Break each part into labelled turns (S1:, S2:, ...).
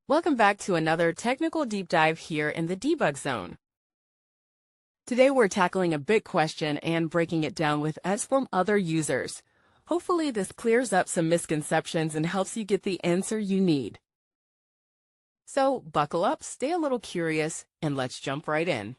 S1: Welcome back to another technical deep dive here in the debug zone. Today we're tackling a big question and breaking it down with us from other users. Hopefully this clears up some misconceptions and helps you get the answer you need. So buckle up, stay a little curious, and let's jump right in.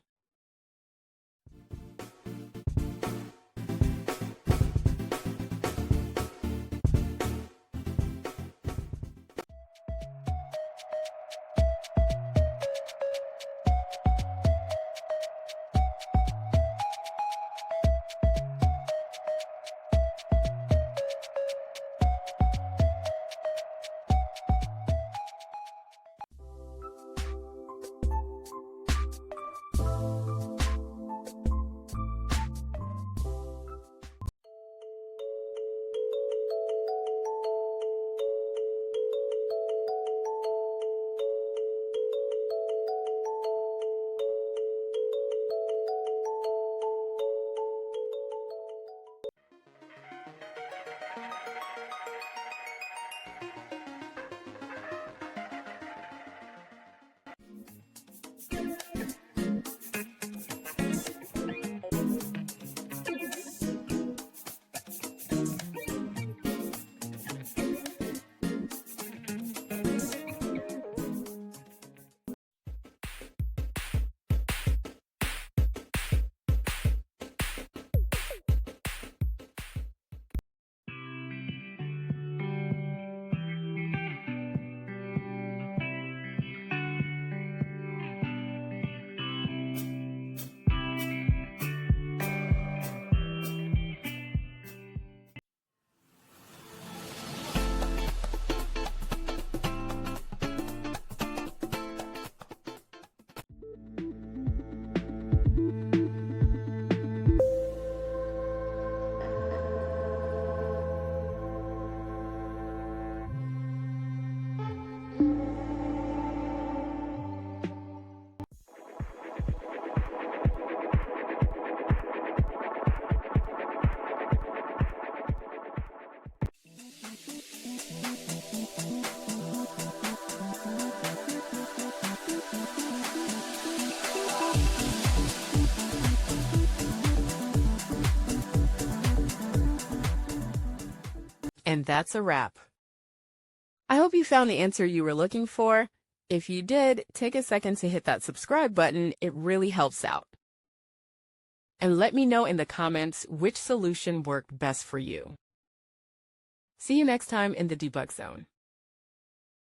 S1: And that's a wrap. I hope you found the answer you were looking for. If you did, take a second to hit that subscribe button. It really helps out. And let me know in the comments which solution worked best for you. See you next time in the debug zone.